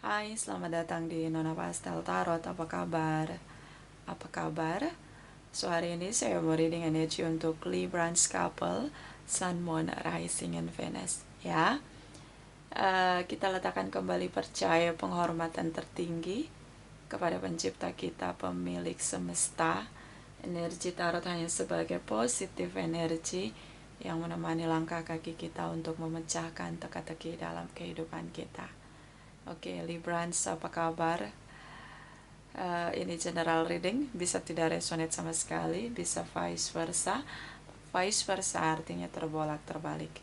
Hai, selamat datang di Nona Pastel Tarot. Apa kabar? Apa kabar? So, hari ini saya mau reading energy untuk Librans couple, Sun, Moon, Rising, and Venus. Ya, kita letakkan kembali percaya penghormatan tertinggi kepada pencipta kita, pemilik semesta. Energi tarot hanya sebagai positif energi yang menemani langkah kaki kita untuk memecahkan teka-teki dalam kehidupan kita. Oke, Librans, apa kabar? Ini general reading, bisa tidak resonate sama sekali, bisa vice versa. Vice versa artinya terbolak-terbalik.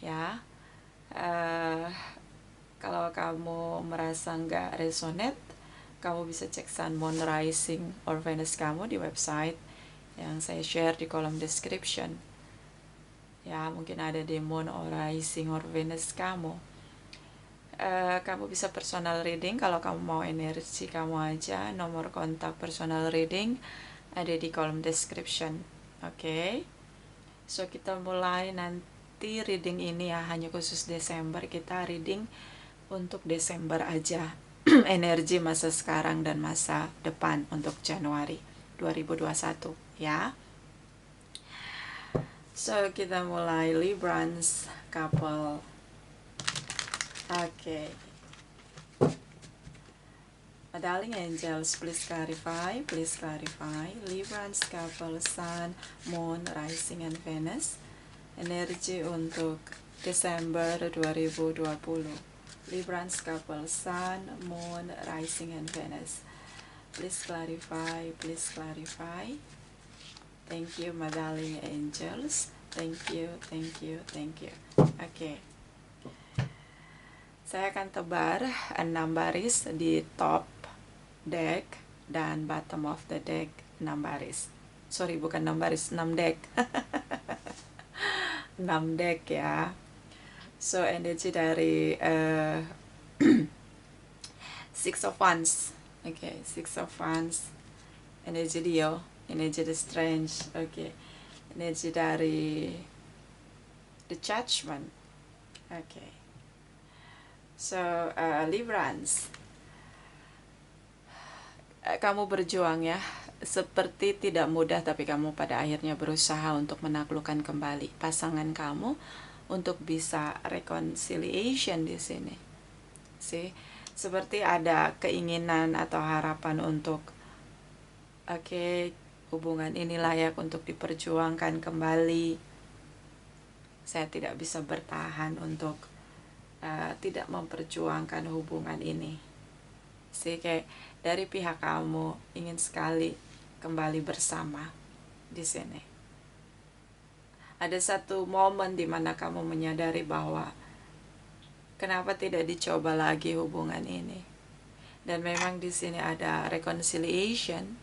Ya, kalau kamu merasa nggak resonate, kamu bisa cek Sun, Moon, Rising, or Venus kamu di website yang saya share di kolom description. Ya, mungkin ada di Moon or Rising or Venus kamu. Kamu bisa personal reading kalau kamu mau energi kamu aja. Nomor kontak personal reading ada di kolom description. Oke. So kita mulai nanti reading ini ya, hanya khusus Desember. Kita reading untuk Desember aja. Energi masa sekarang dan masa depan untuk Januari 2021 ya. So kita mulai Librans couple. Oke. My darling angels, please clarify, Librans couple, Sun, Moon, Rising, and Venus. Energi untuk Desember 2020. Librans couple, Sun, Moon, Rising, and Venus. Please clarify. Thank you, my darling angels. Thank you. Oke. Saya akan tebar 6 baris di top deck dan bottom of the deck 6 baris. Sorry, bukan 6 baris, 6 deck. 6 deck ya. So, energi dari Six of Wands. Oke, Six of Wands. Energi Leo, energi The Strange. Oke. Energi dari The Judgment. Oke. So, Librans, kamu berjuang ya, seperti tidak mudah, tapi kamu pada akhirnya berusaha untuk menaklukkan kembali pasangan kamu untuk bisa reconciliation di sini. Sih, seperti ada keinginan atau harapan untuk hubungan ini layak untuk diperjuangkan kembali. Saya tidak bisa bertahan untuk tidak memperjuangkan hubungan ini. Sih, kayak dari pihak kamu ingin sekali kembali bersama di sini. Ada satu momen di mana kamu menyadari bahwa kenapa tidak dicoba lagi hubungan ini. Dan memang di sini ada reconciliation,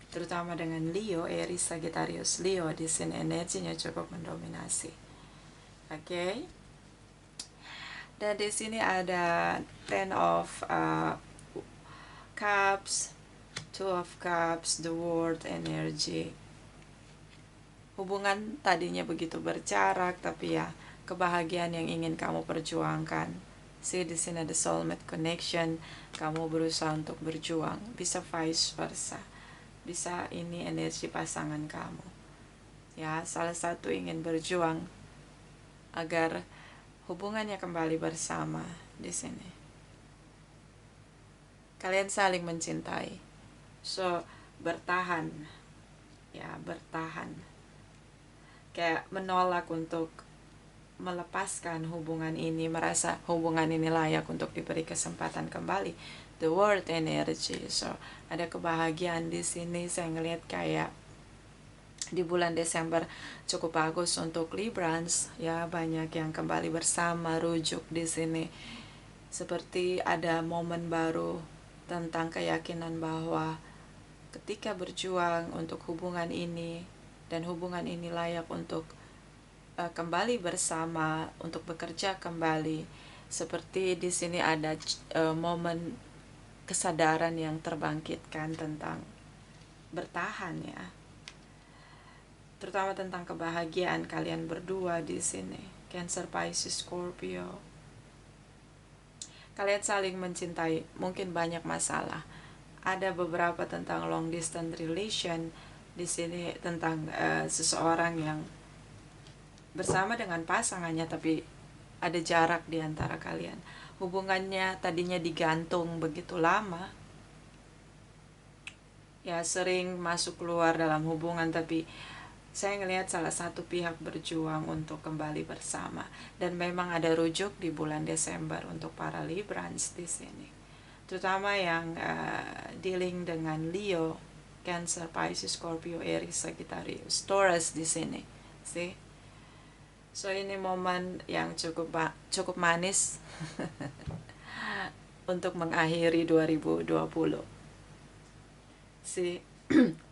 terutama dengan Leo, Aries, Sagittarius, Leo. Di sini energinya cukup mendominasi. Oke. Dan di sini ada Ten of Cups, Two of Cups, the World energy. Hubungan tadinya begitu berjarak, tapi ya kebahagiaan yang ingin kamu perjuangkan. See, di sini ada soulmate connection. Kamu berusaha untuk berjuang. Bisa vice versa. Bisa ini energi pasangan kamu. Ya, salah satu ingin berjuang agar hubungannya kembali bersama di sini. Kalian saling mencintai. So, bertahan. Ya, bertahan. Kayak menolak untuk melepaskan hubungan ini, merasa hubungan ini layak untuk diberi kesempatan kembali. The world energy. So, ada kebahagiaan di sini. Saya ngelihat kayak di bulan Desember cukup bagus untuk Librans. Ya, banyak yang kembali bersama, rujuk di sini. Seperti ada momen baru tentang keyakinan bahwa ketika berjuang untuk hubungan ini dan hubungan ini layak untuk kembali bersama, untuk bekerja kembali. Seperti di sini ada momen kesadaran yang terbangkitkan tentang bertahan ya. Terutama tentang kebahagiaan kalian berdua di sini. Cancer, Pisces, Scorpio. Kalian saling mencintai, mungkin banyak masalah. Ada beberapa tentang long distance relation di sini, tentang seseorang yang bersama dengan pasangannya tapi ada jarak di antara kalian. Hubungannya tadinya digantung begitu lama, ya sering masuk keluar dalam hubungan, tapi saya ngelihat salah satu pihak berjuang untuk kembali bersama, dan memang ada rujuk di bulan Desember untuk para Librans di sini, terutama yang dealing dengan Leo, Cancer, Pisces, Scorpio, Aries, Sagittarius, Taurus di sini. See? So ini momen yang cukup manis untuk mengakhiri 2020.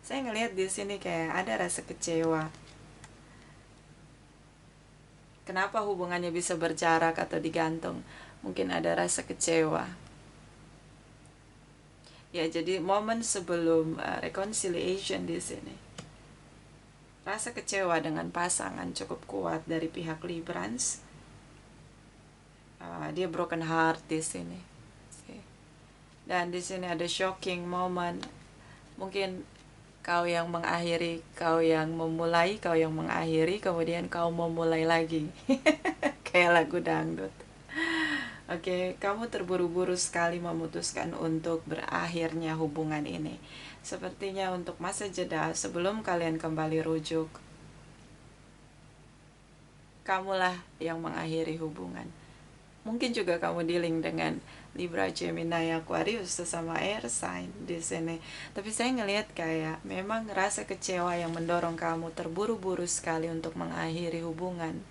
Saya ngelihat di sini kayak ada rasa kecewa. Kenapa hubungannya bisa berjarak atau digantung? Mungkin ada rasa kecewa. Ya, jadi momen sebelum reconciliation di sini. Rasa kecewa dengan pasangan cukup kuat dari pihak Librans. Dia broken heart di sini. Dan di sini ada shocking moment. Mungkin kau yang mengakhiri, kau yang memulai, kau yang mengakhiri, kemudian kau memulai lagi. Kayak lagu dangdut. Oke, kamu terburu-buru sekali memutuskan untuk berakhirnya hubungan ini. Sepertinya untuk masa jeda sebelum kalian kembali rujuk, kamulah yang mengakhiri hubungan. Mungkin juga kamu dealing dengan Libra, Gemini, Aquarius, sesama air sign di sini. Tapi saya ngelihat kayak memang rasa kecewa yang mendorong kamu terburu-buru sekali untuk mengakhiri hubungan,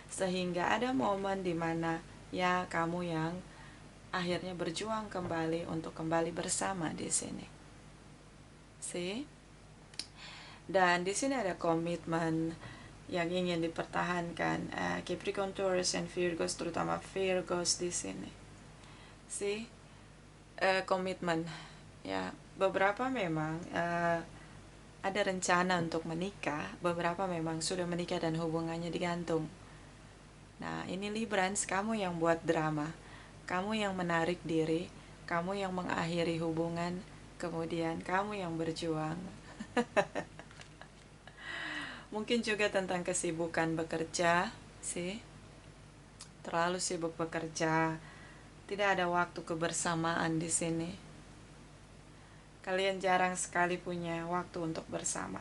sehingga ada momen dimana ya kamu yang akhirnya berjuang kembali untuk kembali bersama di sini. See? Dan di sini ada komitmen yang ingin dipertahankan, Capricorn, Taurus, and Virgos, terutama Virgos di sini. See? Komitmen. Ya, beberapa memang ada rencana untuk menikah, beberapa memang sudah menikah dan hubungannya digantung. Nah, ini Librans, kamu yang buat drama, kamu yang menarik diri, kamu yang mengakhiri hubungan, kemudian kamu yang berjuang. Mungkin juga tentang kesibukan bekerja, sih. Terlalu sibuk bekerja, tidak ada waktu kebersamaan di sini. Kalian jarang sekali punya waktu untuk bersama.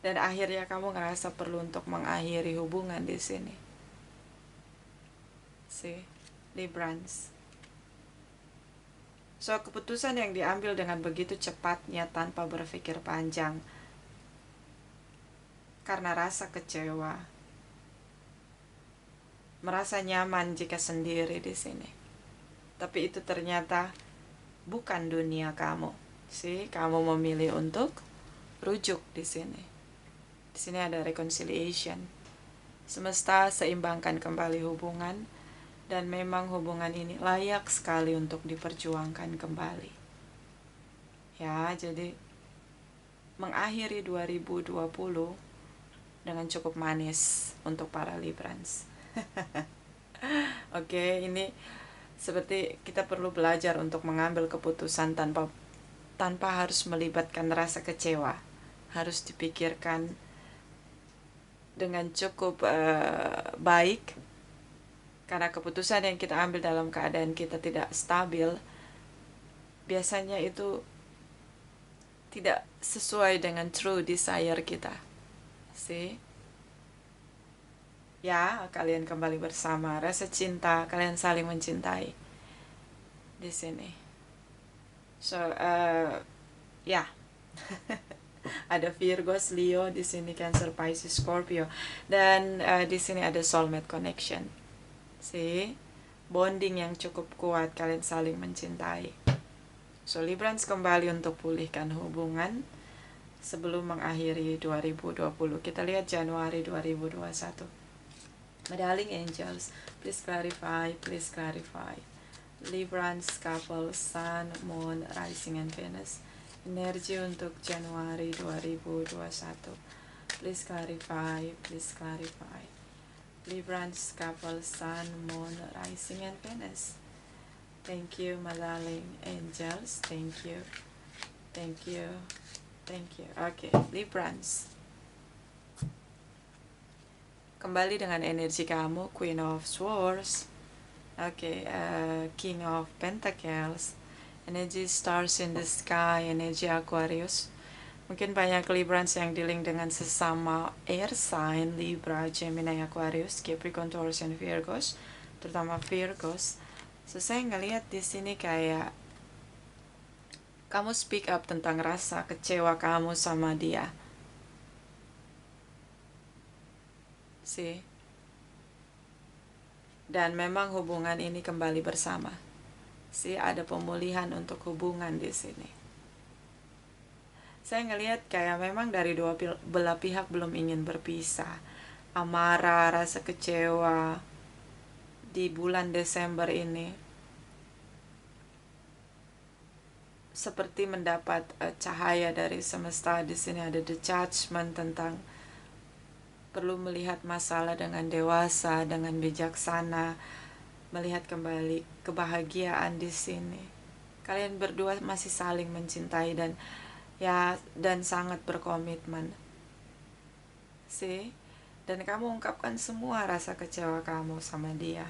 Dan akhirnya kamu ngerasa perlu untuk mengakhiri hubungan di sini. See, Librans. So, keputusan yang diambil dengan begitu cepatnya tanpa berpikir panjang, karena rasa kecewa, merasa nyaman jika sendiri di sini. Tapi itu ternyata bukan dunia kamu. See, kamu memilih untuk rujuk di sini. Di sini ada reconciliation. Semesta seimbangkan kembali hubungan, dan memang hubungan ini layak sekali untuk diperjuangkan kembali. Ya, jadi mengakhiri 2020 dengan cukup manis untuk para Librans. Oke, ini seperti kita perlu belajar untuk mengambil keputusan tanpa harus melibatkan rasa kecewa. Harus dipikirkan dengan cukup baik, karena keputusan yang kita ambil dalam keadaan kita tidak stabil, biasanya itu tidak sesuai dengan true desire kita. See? Ya, kalian kembali bersama, rasa cinta, kalian saling mencintai di sini. So, ya. Ada Virgos, Leo di sini, Cancer, Pisces, Scorpio, dan di sini ada soulmate connection. See, bonding yang cukup kuat, kalian saling mencintai. So, Librans kembali untuk pulihkan hubungan sebelum mengakhiri 2020. Kita lihat Januari 2021. My darling angels, please clarify, please clarify. Librans couple, Sun, Moon, Rising, and Venus. Energi untuk Januari 2021. Please clarify, please clarify. Librans, couple, Sun, Moon, Rising, and Venus. Thank you, my darling angels. Thank you. Thank you. Thank you. Oke, Librans. Kembali dengan energi kamu, Queen of Swords. Oke, King of Pentacles. Energi Stars in the Sky, energi Aquarius. Mungkin banyak Librans yang dealing dengan sesama air sign, Libra, Gemini, Aquarius, Capricorn, Taurus, and Virgos, terutama Virgos. So saya ngelihat di sini kayak kamu speak up tentang rasa kecewa kamu sama dia. Sih. Dan memang hubungan ini kembali bersama. Sih, ada pemulihan untuk hubungan di sini. Saya ngelihat kayak memang dari dua belah pihak belum ingin berpisah. Amarah, rasa kecewa di bulan Desember ini seperti mendapat cahaya dari semesta. Di sini ada the judgment tentang perlu melihat masalah dengan dewasa, dengan bijaksana, melihat kembali kebahagiaan di sini. Kalian berdua masih saling mencintai dan sangat berkomitmen. Sih, dan kamu ungkapkan semua rasa kecewa kamu sama dia.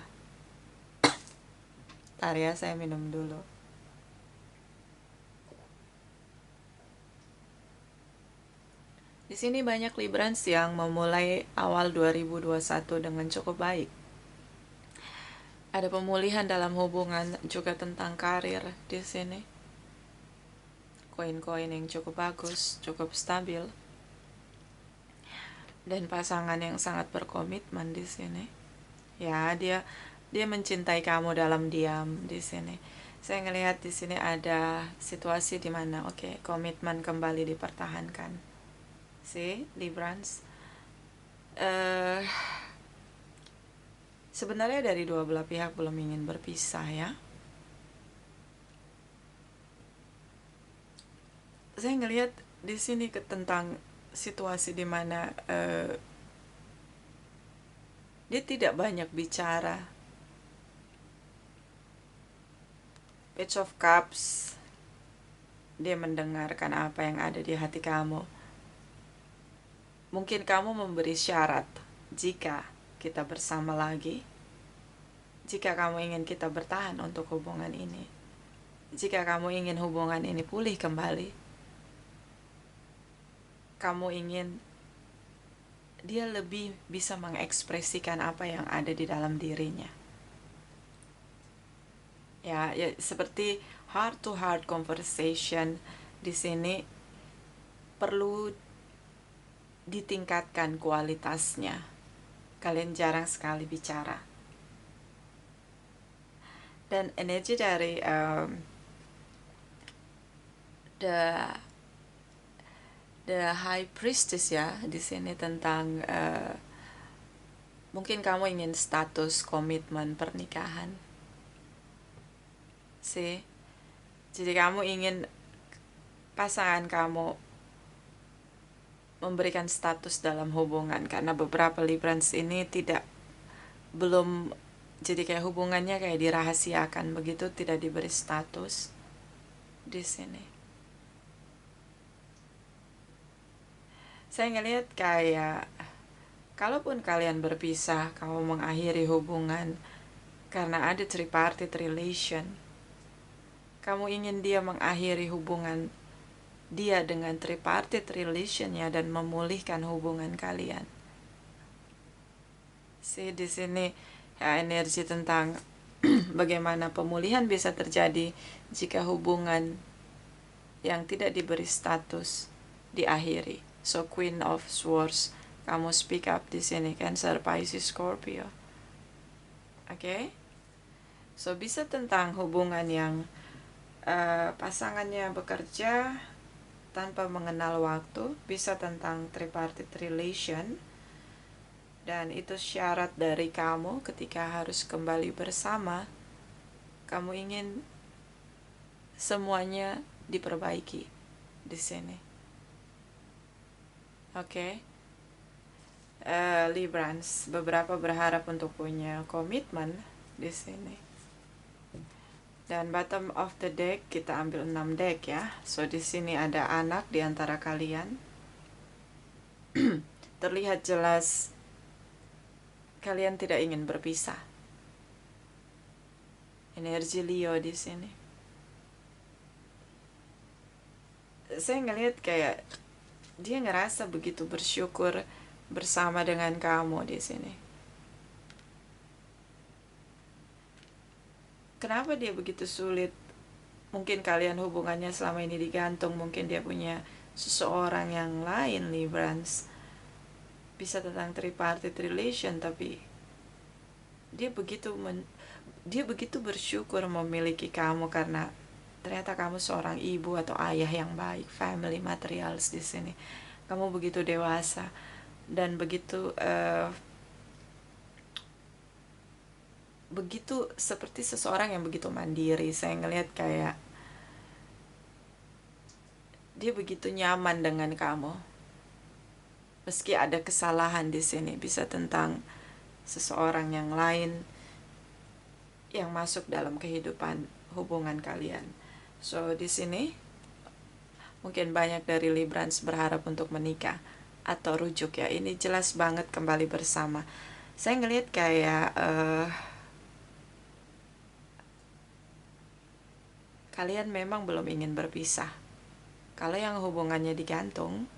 Ntar ya, saya minum dulu. Di sini banyak Librans yang memulai awal 2021 dengan cukup baik. Ada pemulihan dalam hubungan, juga tentang karir di sini. Koin-koin yang cukup bagus, cukup stabil. Dan pasangan yang sangat berkomitmen di sini. Ya, dia mencintai kamu dalam diam di sini. Saya ngelihat di sini ada situasi di mana komitmen kembali dipertahankan. See, Librans. Sebenarnya dari dua belah pihak belum ingin berpisah ya. Saya ngelihat di sini tentang situasi di mana dia tidak banyak bicara. Page of Cups, dia mendengarkan apa yang ada di hati kamu. Mungkin kamu memberi syarat, jika kita bersama lagi, jika kamu ingin kita bertahan untuk hubungan ini, jika kamu ingin hubungan ini pulih kembali, kamu ingin dia lebih bisa mengekspresikan apa yang ada di dalam dirinya. Ya, seperti heart to heart conversation di sini perlu ditingkatkan kualitasnya. Kalian jarang sekali bicara. Dan energi dari the High Priestess ya di sini tentang mungkin kamu ingin status komitmen pernikahan. Sih. Jadi kamu ingin pasangan kamu memberikan status dalam hubungan, karena beberapa Librans ini belum, jadi kayak hubungannya kayak dirahasiakan begitu, tidak diberi status di sini. Saya ngelihat kayak kalaupun kalian berpisah, kamu mengakhiri hubungan karena ada tripartite relation, kamu ingin dia mengakhiri hubungan dia dengan tripartite relationnya dan memulihkan hubungan kalian. Sih, di sini ya, energi tentang bagaimana pemulihan bisa terjadi jika hubungan yang tidak diberi status diakhiri. So Queen of Swords, kamu speak up di sini, Cancer, Pisces, Scorpio. Oke? So bisa tentang hubungan yang pasangannya bekerja tanpa mengenal waktu, bisa tentang tripartite relation, dan itu syarat dari kamu ketika harus kembali bersama. Kamu ingin semuanya diperbaiki di sini. Oke. Librans, beberapa berharap untuk punya komitmen di sini. Dan bottom of the deck kita ambil 6 deck ya. So di sini ada anak di antara kalian. Terlihat jelas kalian tidak ingin berpisah. Energi Leo di sini. Saya ngelihat kayak dia ngerasa begitu bersyukur bersama dengan kamu di sini. Kenapa dia begitu sulit? Mungkin kalian hubungannya selama ini digantung, mungkin dia punya seseorang yang lain, Librans. Bisa tentang tripartite relation, tapi dia begitu bersyukur memiliki kamu karena ternyata kamu seorang ibu atau ayah yang baik, family materials di sini. Kamu begitu dewasa dan begitu seperti seseorang yang begitu mandiri. Saya ngelihat kayak dia begitu nyaman dengan kamu. Meski ada kesalahan di sini, bisa tentang seseorang yang lain yang masuk dalam kehidupan hubungan kalian. So di sini mungkin banyak dari Librans berharap untuk menikah atau rujuk ya. Ini jelas banget kembali bersama. Saya ngelihat kayak kalian memang belum ingin berpisah. Kalau yang hubungannya digantung,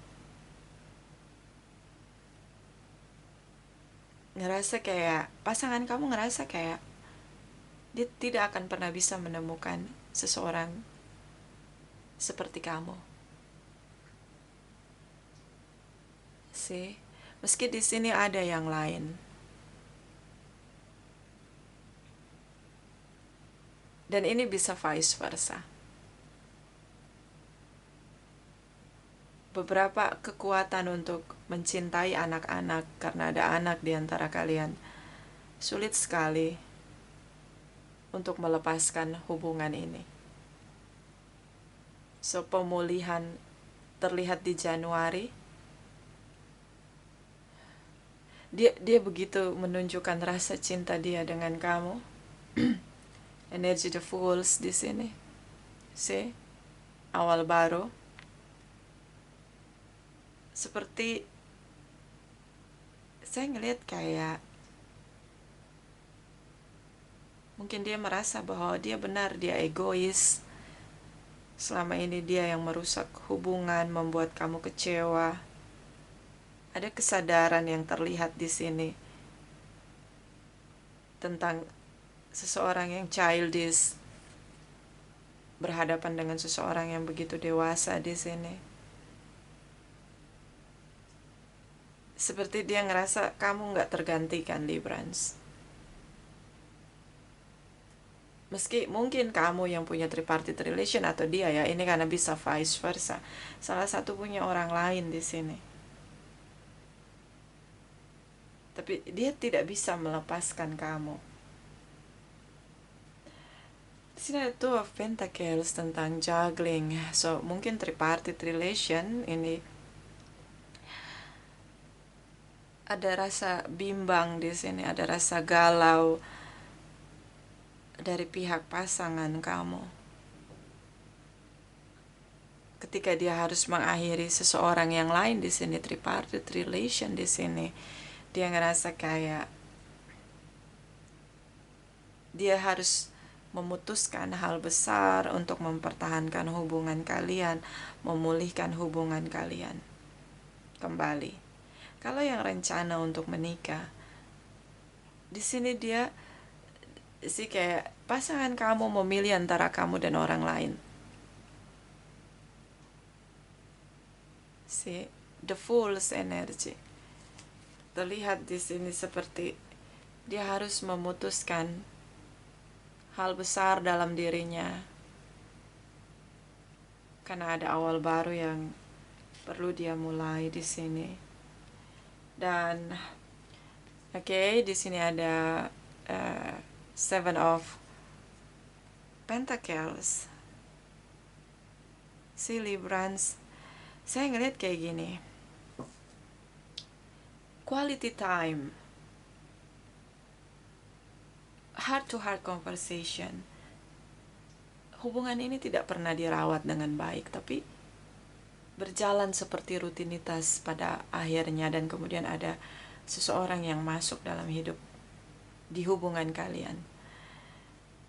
pasangan kamu ngerasa kayak dia tidak akan pernah bisa menemukan seseorang seperti kamu. Meski di sini ada yang lain. Dan ini bisa vice versa. Beberapa kekuatan untuk mencintai anak-anak karena ada anak di antara kalian sulit sekali untuk melepaskan hubungan ini. So pemulihan terlihat di Januari. Dia begitu menunjukkan rasa cinta dia dengan kamu. Energi the Fools di sini. Awal baru. Seperti saya ngelihat kayak mungkin dia merasa bahwa dia benar, dia egois. Selama ini dia yang merusak hubungan, membuat kamu kecewa. Ada kesadaran yang terlihat di sini tentang seseorang yang childish berhadapan dengan seseorang yang begitu dewasa di sini. Seperti dia ngerasa kamu gak tergantikan, Librans. Meski mungkin kamu yang punya tripartite relation atau dia ya, ini karena bisa vice versa. Salah satu punya orang lain di sini. Tapi dia tidak bisa melepaskan kamu. Di sini ada Two of Pentacles tentang juggling. So mungkin tripartite relation ini ada rasa bimbang di sini, ada rasa galau dari pihak pasangan kamu. Ketika dia harus mengakhiri seseorang yang lain di sini, tripartite relation di sini, dia ngerasa kayak dia harus memutuskan hal besar untuk mempertahankan hubungan kalian, memulihkan hubungan kalian kembali. Kalau yang rencana untuk menikah, di sini dia kayak pasangan kamu memilih antara kamu dan orang lain. The Fool's energy. Terlihat di sini seperti dia harus memutuskan hal besar dalam dirinya. Karena ada awal baru yang perlu dia mulai di sini. Dan di sini ada Seven of Pentacles. Librans, saya ngeliat kayak gini. quality time, heart to heart conversation. Hubungan ini tidak pernah dirawat dengan baik, tapi berjalan seperti rutinitas pada akhirnya, dan kemudian ada seseorang yang masuk dalam hidup di hubungan kalian.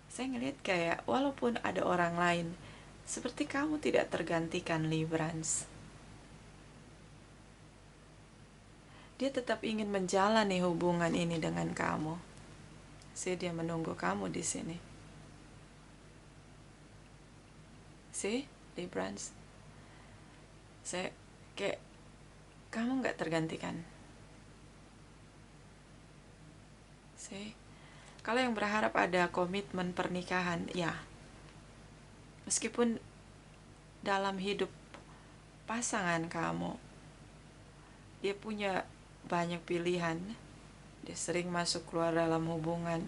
Saya ngelihat kayak walaupun ada orang lain, seperti kamu tidak tergantikan, Librans. Dia tetap ingin menjalani hubungan ini dengan kamu. Dia menunggu kamu di sini. Librans. Saya kayak kamu nggak tergantikan. Kalau yang berharap ada komitmen pernikahan, ya, meskipun dalam hidup pasangan kamu dia punya banyak pilihan, dia sering masuk keluar dalam hubungan,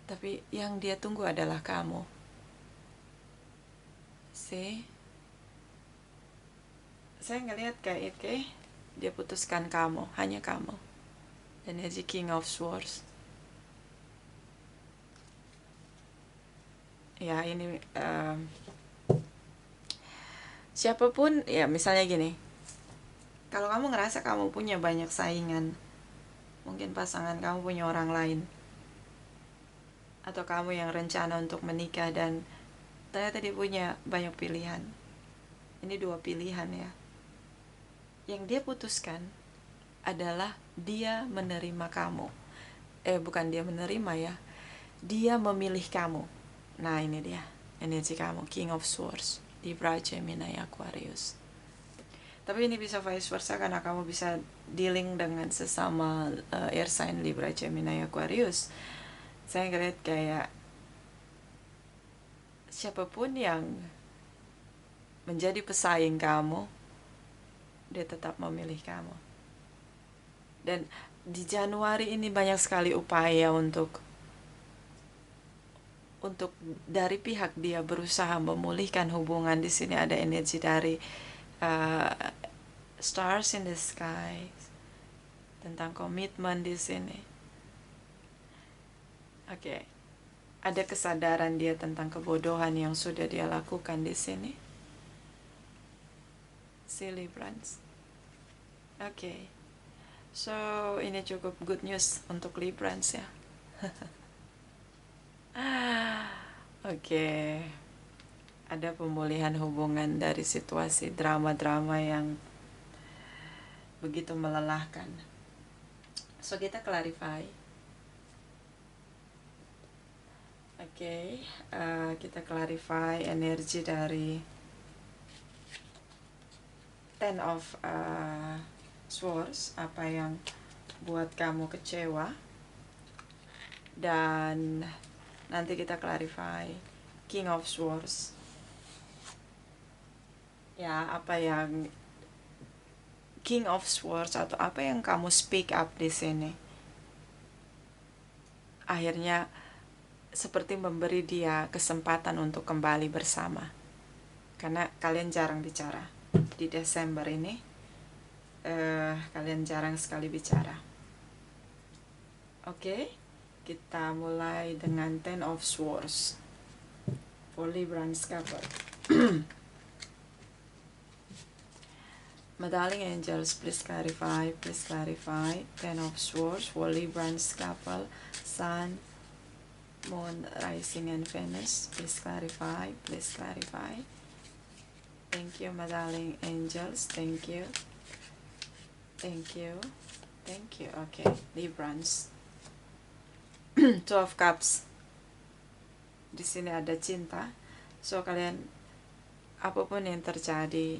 tapi yang dia tunggu adalah kamu. Saya ngelihat kayak dia putuskan kamu, hanya kamu. Energi King of Swords. Ya, ini siapapun, ya misalnya gini, kalau kamu ngerasa kamu punya banyak saingan, mungkin pasangan kamu punya orang lain, atau kamu yang rencana untuk menikah dan ternyata dia punya banyak pilihan. Ini 2 pilihan ya. Yang dia putuskan adalah dia menerima kamu. Bukan dia menerima ya, dia memilih kamu. Nah, ini dia energi kamu, King of Swords, Libra, Gemini, Aquarius. Tapi ini bisa vice versa, karena kamu bisa dealing dengan sesama air sign Libra, Gemini, Aquarius. Saya ngeliat kayak siapapun yang menjadi pesaing kamu, dia tetap memilih kamu. Dan di Januari ini banyak sekali upaya untuk dari pihak dia berusaha memulihkan hubungan. Di sini ada energi dari stars in the sky, tentang komitmen di sini. Ada kesadaran dia tentang kebodohan yang sudah dia lakukan di sini. Librans. So ini cukup good news untuk Librans ya. Ada pemulihan hubungan dari situasi drama-drama yang begitu melelahkan. So kita clarify. Kita clarify energi dari Ten of Swords, apa yang buat kamu kecewa, dan nanti kita clarify King of Swords. Ya, apa yang King of Swords atau apa yang kamu speak up di sini akhirnya seperti memberi dia kesempatan untuk kembali bersama, karena kalian jarang bicara di Desember ini. Kalian jarang sekali bicara. Kita mulai dengan Ten of Swords for Librans couple. My darling angels, please clarify. Ten of Swords for Librans couple, Sun, Moon, Rising, and Venus. Please clarify. Thank you, my darling angels. Thank you. Librans. Two of Cups. Di sini ada cinta. So kalian, apapun yang terjadi,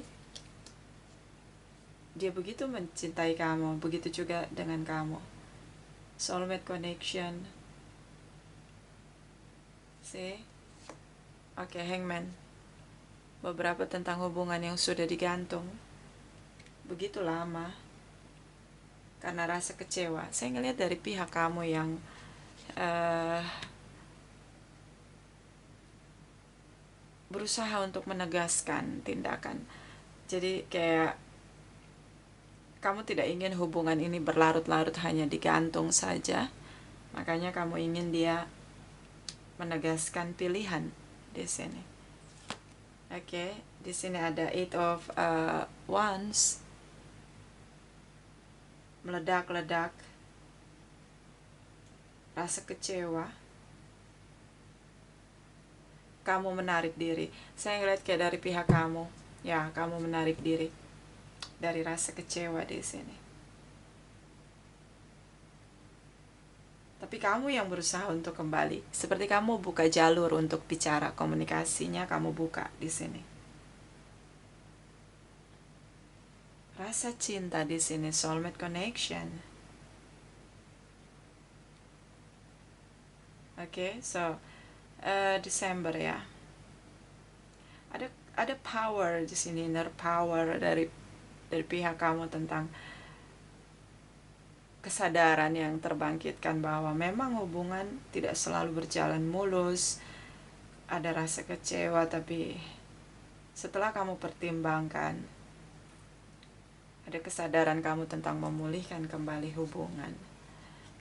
dia begitu mencintai kamu, begitu juga dengan kamu. Soulmate connection. Hangman. Beberapa tentang hubungan yang sudah digantung begitu lama karena rasa kecewa. Saya ngelihat dari pihak kamu yang berusaha untuk menegaskan tindakan. Jadi kayak kamu tidak ingin hubungan ini berlarut-larut hanya digantung saja. Makanya kamu ingin dia menegaskan pilihan di sini. Oke, di sini ada Eight of Wands. Meledak-ledak. Rasa kecewa. Kamu menarik diri. Saya ngeliat kayak dari pihak kamu. Ya, kamu menarik diri dari rasa kecewa di sini. Tapi kamu yang berusaha untuk kembali. Seperti kamu buka jalur untuk bicara, komunikasinya kamu buka di sini. Rasa cinta di sini, soulmate connection. Oke, so Desember ya. Ada power di sini, inner power dari pihak kamu tentang kesadaran yang terbangkitkan bahwa memang hubungan tidak selalu berjalan mulus. Ada rasa kecewa, tapi setelah kamu pertimbangkan, ada kesadaran kamu tentang memulihkan kembali hubungan.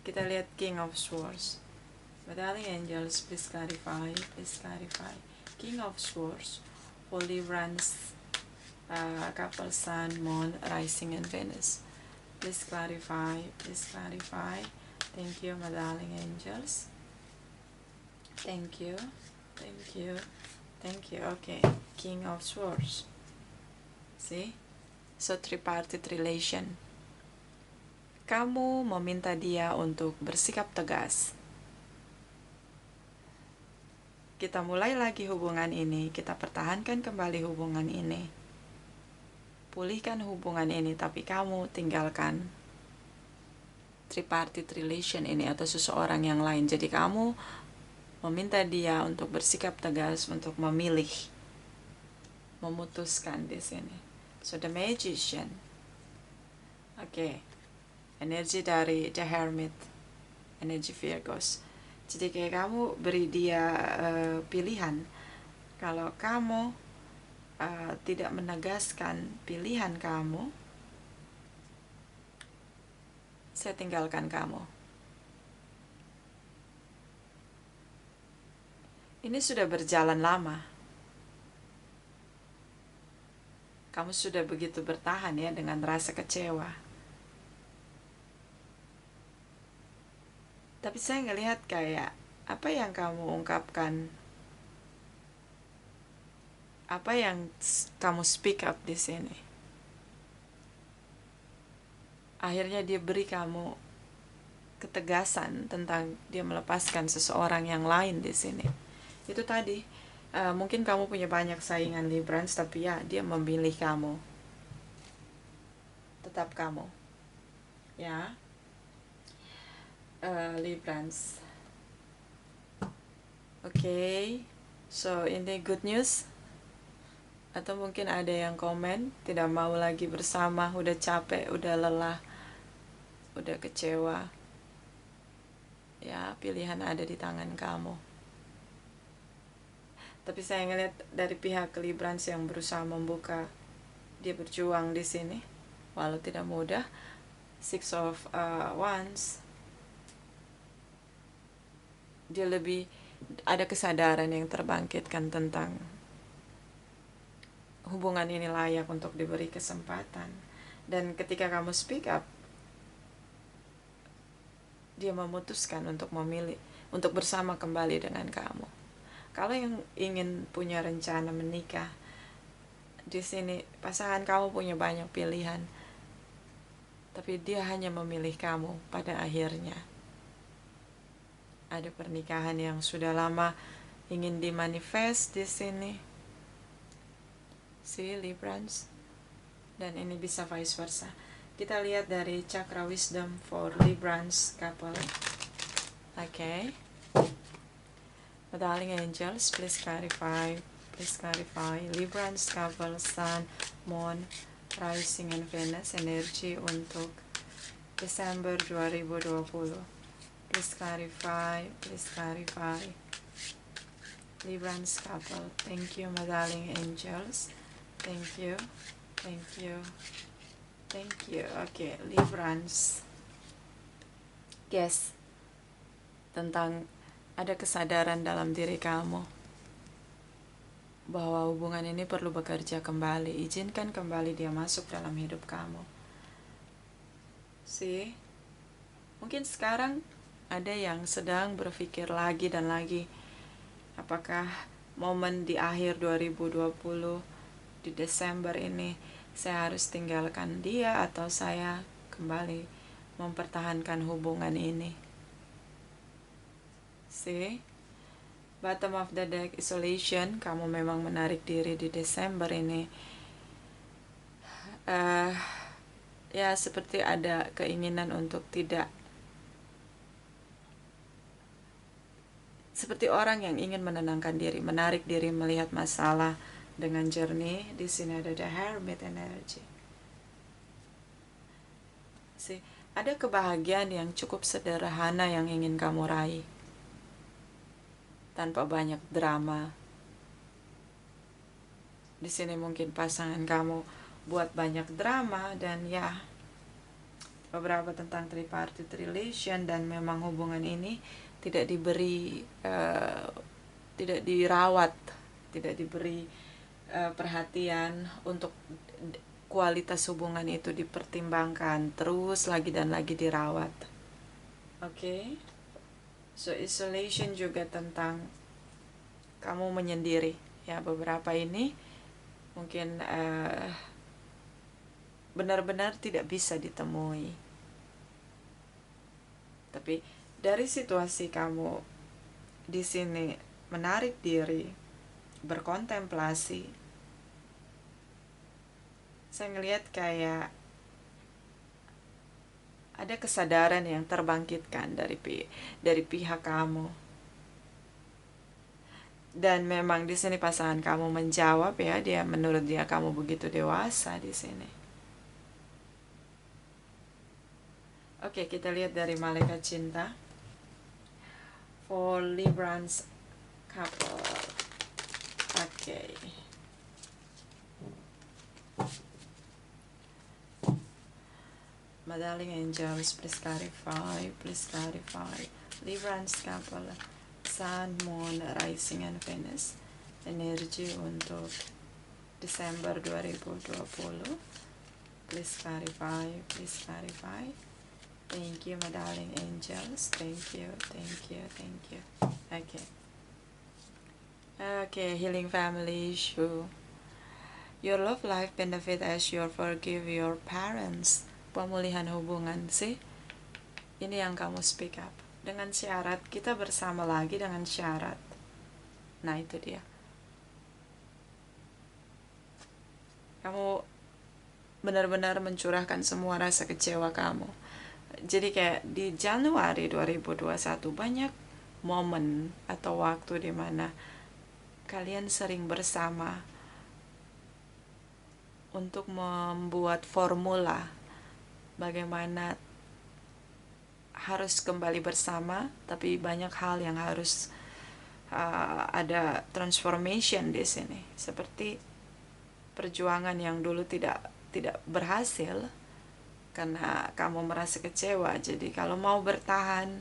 Kita lihat King of Swords. My darling angels, please clarify, please clarify. King of Swords, Holy Runs, couple Sun, Moon, Rising, and Venus. Please clarify, please clarify. Thank you, my darling angels. Thank you, thank you, thank you. Okay, King of Swords. See? So, tripartite relation. Kamu meminta dia untuk bersikap tegas. Kita mulai lagi hubungan ini, kita pertahankan kembali hubungan ini. Pulihkan hubungan ini, tapi kamu tinggalkan tripartite relation ini atau seseorang yang lain. Jadi kamu meminta dia untuk bersikap tegas, untuk memilih, memutuskan di sini. So the Magician. Oke. Energi dari The Hermit. Energi Virgos. Jadi kayak kamu beri dia pilihan. Kalau kamu tidak menegaskan pilihan kamu, saya tinggalkan kamu. Ini sudah berjalan lama. Kamu sudah begitu bertahan ya dengan rasa kecewa. Tapi saya ngelihat kayak apa yang kamu ungkapkan, apa yang kamu speak up di sini, akhirnya dia beri kamu ketegasan tentang dia melepaskan seseorang yang lain di sini. Itu tadi, mungkin kamu punya banyak saingan Librans, tapi ya dia memilih kamu, tetap kamu, ya. Librans. Okay, so ini good news. Atau mungkin ada yang komen tidak mau lagi bersama, udah capek, udah lelah, udah kecewa. Ya, pilihan ada di tangan kamu. Tapi saya ngeliat dari pihak Librans yang berusaha membuka, dia berjuang di sini, walau tidak mudah. Six of Wands. Dia lebih ada kesadaran yang terbangkitkan tentang hubungan ini layak untuk diberi kesempatan. Dan ketika kamu speak up, dia memutuskan untuk memilih, untuk bersama kembali dengan kamu. Kalau yang ingin punya rencana menikah, di sini pasangan kamu punya banyak pilihan, tapi dia hanya memilih kamu pada akhirnya. Ada pernikahan yang sudah lama ingin dimanifest di sini. See, Librans. Dan ini bisa vice versa. Kita lihat dari Chakra Wisdom for Librans couple. Okay. My darling angels, please clarify. Please clarify. Librans couple, Sun, Moon, Rising, and Venus. Energi untuk Desember 2020. Please clarify, please clarify. Librans couple, thank you, my darling angels. Thank you, thank you. Thank you. Oke, Librans. Yes, tentang ada kesadaran dalam diri kamu bahwa hubungan ini perlu bekerja kembali. Izinkan kembali dia masuk dalam hidup kamu. See? Mungkin sekarang ada yang sedang berpikir lagi dan lagi, apakah momen di akhir 2020 di Desember ini saya harus tinggalkan dia atau saya kembali mempertahankan hubungan ini. See? Bottom of the deck, isolation. Kamu memang menarik diri di Desember ini. Ya seperti ada keinginan untuk tidak, seperti orang yang ingin menenangkan diri, menarik diri melihat masalah dengan jernih. Di sini ada the Hermit energy. See, ada kebahagiaan yang cukup sederhana yang ingin kamu raih tanpa banyak drama. Di sini mungkin pasangan kamu buat banyak drama dan ya beberapa tentang tripartite relation, dan memang hubungan ini tidak diberi tidak dirawat, tidak diberi perhatian untuk kualitas hubungan itu dipertimbangkan, terus lagi dan lagi dirawat. Oke? So isolation juga tentang kamu menyendiri. Ya, beberapa ini mungkin benar-benar tidak bisa ditemui. Tapi dari situasi kamu di sini menarik diri, berkontemplasi, saya ngelihat kayak ada kesadaran yang terbangkitkan dari pihak kamu. Dan memang di sini pasangan kamu menjawab ya, dia menurut dia kamu begitu dewasa di sini. Oke, kita lihat dari malaikat cinta for Librans couple. Oke. My darling angels, please clarify, Librans couple, Sun, Moon, Rising, and Venus, energi untuk Desember 2020. Please clarify. Thank you, my darling angels. Thank you. Okay, healing family issue. Your love life benefit as you forgive your parents. Pemulihan hubungan sih. Ini yang kamu speak up. Dengan syarat, kita bersama lagi dengan syarat. Nah, itu dia. Kamu benar-benar mencurahkan semua rasa kecewa kamu. Jadi kayak di Januari 2021 banyak momen atau waktu di mana kalian sering bersama untuk membuat formula bagaimana harus kembali bersama, tapi banyak hal yang harus ada transformation di sini. Seperti perjuangan yang dulu tidak berhasil karena kamu merasa kecewa. Jadi kalau mau bertahan,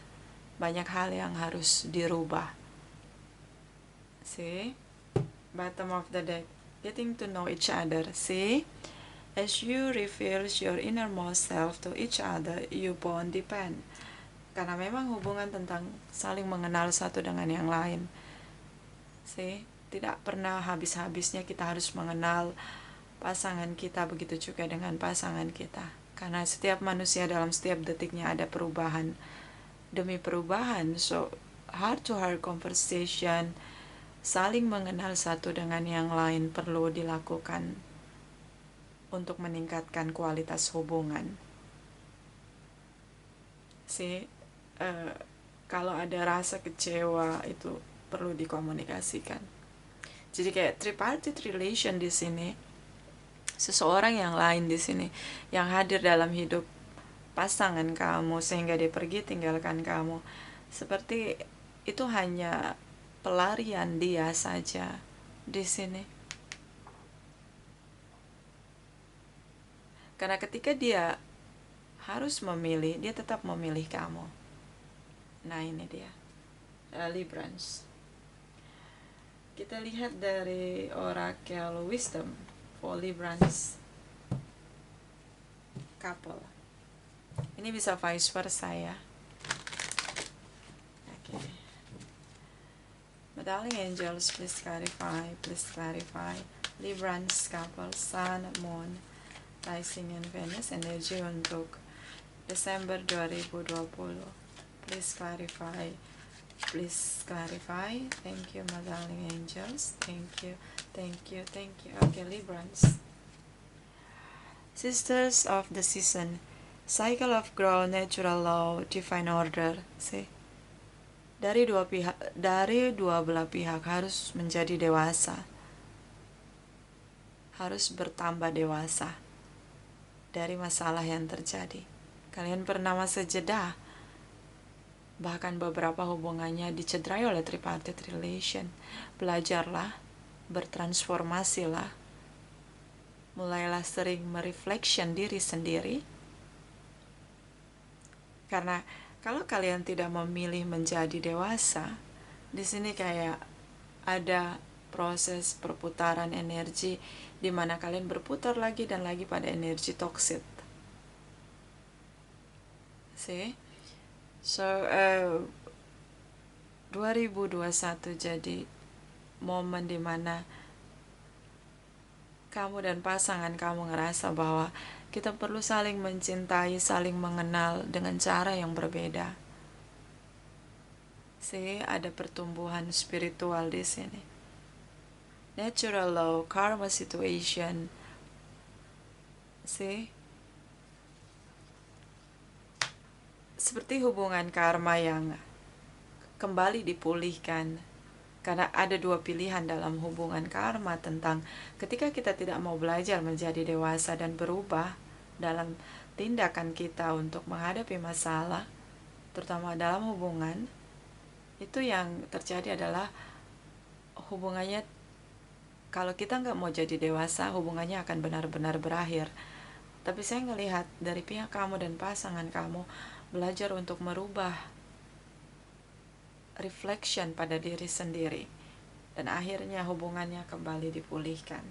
banyak hal yang harus dirubah. See? Bottom of the deck. Getting to know each other. See? As you reveal your innermost self to each other, you bond depend. Karena memang hubungan tentang saling mengenal satu dengan yang lain. See? Tidak pernah habis-habisnya kita harus mengenal pasangan kita, begitu juga dengan pasangan kita. Karena setiap manusia dalam setiap detiknya ada perubahan demi perubahan. So, heart-to-heart conversation, saling mengenal satu dengan yang lain perlu dilakukan untuk meningkatkan kualitas hubungan. Kalau ada rasa kecewa itu perlu dikomunikasikan. Jadi kayak tripartite relation di sini, seseorang yang lain di sini yang hadir dalam hidup pasangan kamu sehingga dia pergi tinggalkan kamu, seperti itu hanya pelarian dia saja di sini. Karena ketika dia harus memilih, dia tetap memilih kamu. Nah, ini dia Librans. Kita lihat dari Oracle Wisdom for Librans couple. Ini bisa vice versa ya. Oke. Darling angels, please clarify. Librans couple, Sun, Moon, Rising and Venus energi untuk Desember 2020. Please clarify. Thank you, my darling angels. Thank you. Okay, Librans. Sisters of the season, cycle of growth, natural law, divine order. See, dari dua belah pihak harus menjadi dewasa, harus bertambah dewasa dari masalah yang terjadi. Kalian pernah masa jeda, bahkan beberapa hubungannya dicederai oleh tripartite relation. Belajarlah, bertransformasilah, mulailah sering mereflection diri sendiri. Karena kalau kalian tidak memilih menjadi dewasa, di sini kayak ada proses perputaran energi di mana kalian berputar lagi dan lagi pada energi toxic. See? So 2021 jadi momen dimana kamu dan pasangan kamu ngerasa bahwa kita perlu saling mencintai, saling mengenal dengan cara yang berbeda. See, ada pertumbuhan spiritual di sini. Natural law, karma situation. See? Seperti hubungan karma yang kembali dipulihkan. Karena ada dua pilihan dalam hubungan karma tentang ketika kita tidak mau belajar menjadi dewasa dan berubah dalam tindakan kita untuk menghadapi masalah, terutama dalam hubungan, itu yang terjadi adalah hubungannya, kalau kita nggak mau jadi dewasa, hubungannya akan benar-benar berakhir. Tapi saya ngelihat dari pihak kamu dan pasangan kamu belajar untuk merubah reflection pada diri sendiri, dan akhirnya hubungannya kembali dipulihkan.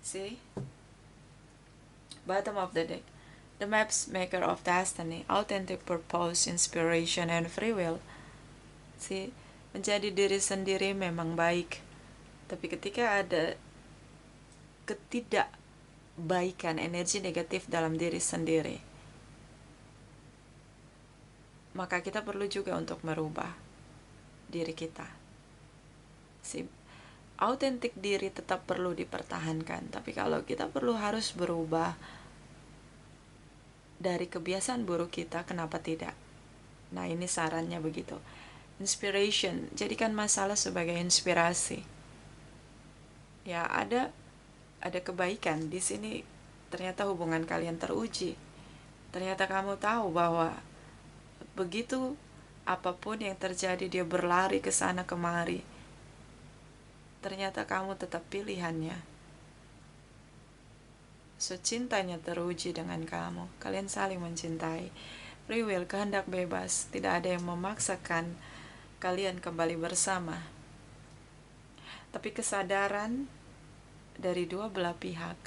See? Bottom of the deck, the maps maker of destiny, authentic purpose, inspiration, and free will. See? Menjadi diri sendiri memang baik, tapi ketika ada ketidakbaikan, energi negatif dalam diri sendiri, maka kita perlu juga untuk merubah diri kita. Si autentik diri tetap perlu dipertahankan, tapi kalau kita harus berubah dari kebiasaan buruk kita, kenapa tidak? Nah, ini sarannya begitu. Inspiration, jadikan masalah sebagai inspirasi. Ya, ada kebaikan di sini. Ternyata hubungan kalian teruji. Ternyata kamu tahu bahwa begitu apapun yang terjadi, dia berlari ke sana kemari, ternyata kamu tetap pilihannya. So, cintanya teruji dengan kamu. Kalian saling mencintai. Free will, kehendak bebas. Tidak ada yang memaksakan kalian kembali bersama. Tapi kesadaran dari dua belah pihak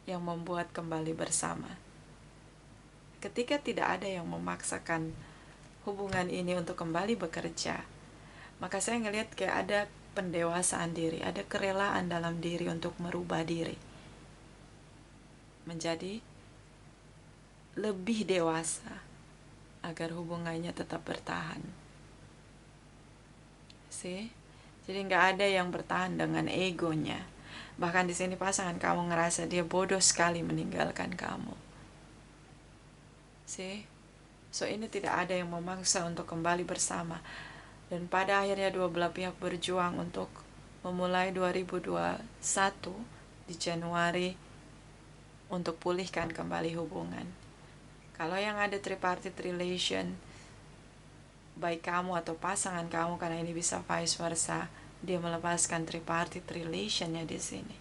yang membuat kembali bersama. Ketika tidak ada yang memaksakan hubungan ini untuk kembali bekerja, maka saya ngelihat kayak ada pendewasaan diri, ada kerelaan dalam diri untuk merubah diri menjadi lebih dewasa agar hubungannya tetap bertahan. See? Jadi nggak ada yang bertahan dengan egonya. Bahkan di sini pasangan kamu ngerasa dia bodoh sekali meninggalkan kamu. See? So, ini tidak ada yang memaksa untuk kembali bersama. Dan pada akhirnya dua belah pihak berjuang untuk memulai 2021 di Januari untuk pulihkan kembali hubungan. Kalau yang ada tripartite relation, baik kamu atau pasangan kamu, karena ini bisa vice versa, dia melepaskan tripartite relationnya di sini.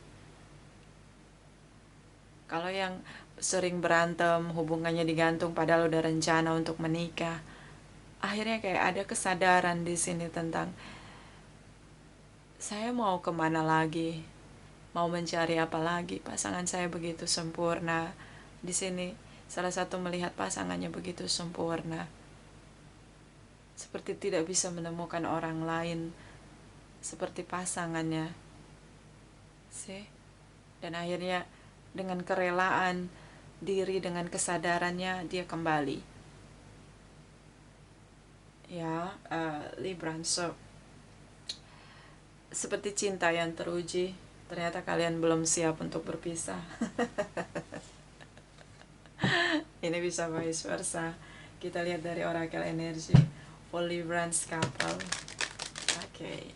Kalau yang sering berantem, hubungannya digantung padahal udah rencana untuk menikah, akhirnya kayak ada kesadaran di sini tentang saya mau kemana lagi, mau mencari apa lagi, pasangan saya begitu sempurna. Di sini salah satu melihat pasangannya begitu sempurna, seperti tidak bisa menemukan orang lain seperti pasangannya sih. Dan akhirnya dengan kerelaan diri, dengan kesadarannya, dia kembali ya. Libran, so seperti cinta yang teruji, ternyata kalian belum siap untuk berpisah. Ini bisa vice versa. Kita lihat dari oracle energi for Librans couple. Okay.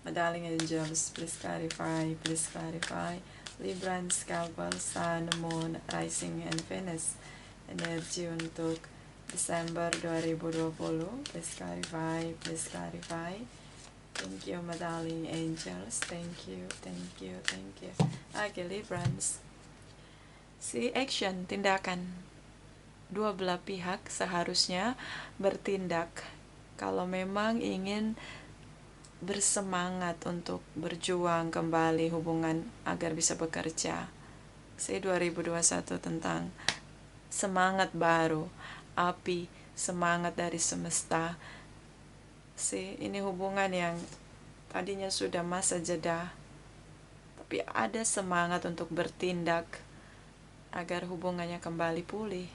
My darling angels, please clarify, please clarify. Librans couple, Sun, Moon, Rising, and Venus. Energi untuk Desember 2020. Please clarify, please clarify. Thank you, my darling angels. Thank you, thank you, thank you. Okay, Librans. Si action, tindakan. Dua belah pihak seharusnya bertindak kalau memang ingin bersemangat untuk berjuang kembali hubungan agar bisa bekerja. Si 2021 tentang semangat baru, api, semangat dari semesta. Si ini hubungan yang tadinya sudah masa jeda, tapi ada semangat untuk bertindak agar hubungannya kembali pulih.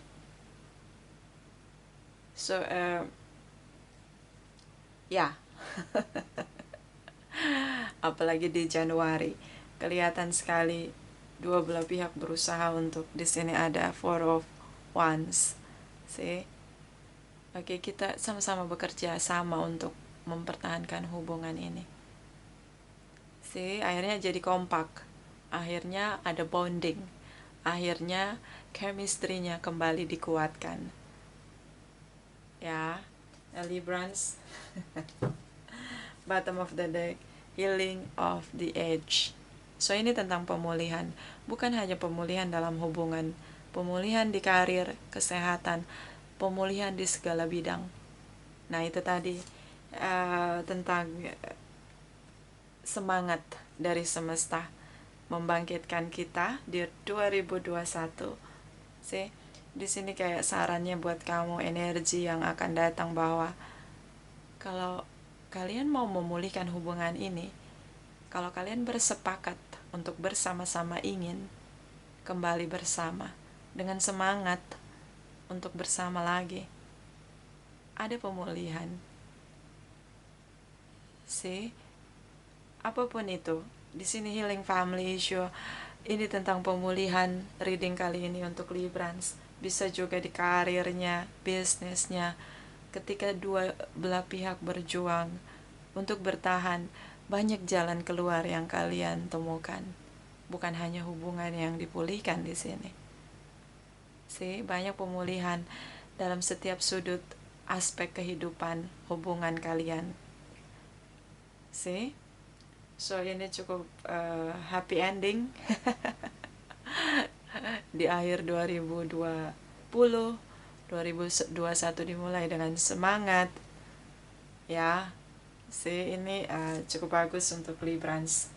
So, ya. Apalagi di Januari, kelihatan sekali dua belah pihak berusaha untuk, di sini ada Four of Wands. See? Oke, kita sama-sama bekerja sama untuk mempertahankan hubungan ini. See, akhirnya jadi kompak. Akhirnya ada bonding. Akhirnya chemistry-nya kembali dikuatkan. Ya, Librans. Bottom of the deck, healing of the edge. So ini tentang pemulihan, bukan hanya pemulihan dalam hubungan, pemulihan di karir, kesehatan, pemulihan di segala bidang. Nah itu tadi tentang semangat dari semesta membangkitkan kita di 2021. See, di sini kayak sarannya buat kamu, energi yang akan datang bahwa kalau kalian mau memulihkan hubungan ini, kalau kalian bersepakat untuk bersama-sama ingin kembali bersama dengan semangat untuk bersama lagi, ada pemulihan. See, apapun itu, di sini healing family issue, ini tentang pemulihan reading kali ini untuk Librans. Bisa juga di karirnya, bisnisnya. Ketika dua belah pihak berjuang untuk bertahan, banyak jalan keluar yang kalian temukan. Bukan hanya hubungan yang dipulihkan di sini. See, banyak pemulihan dalam setiap sudut aspek kehidupan hubungan kalian. See? So ini cukup happy ending di akhir 2021 dimulai dengan semangat ya. See, ini cukup bagus untuk Librans.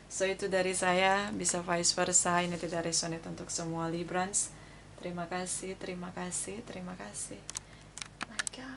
So itu dari saya, bisa vice versa, ini tidak resonate untuk semua Librans. Terima kasih, terima kasih, terima kasih.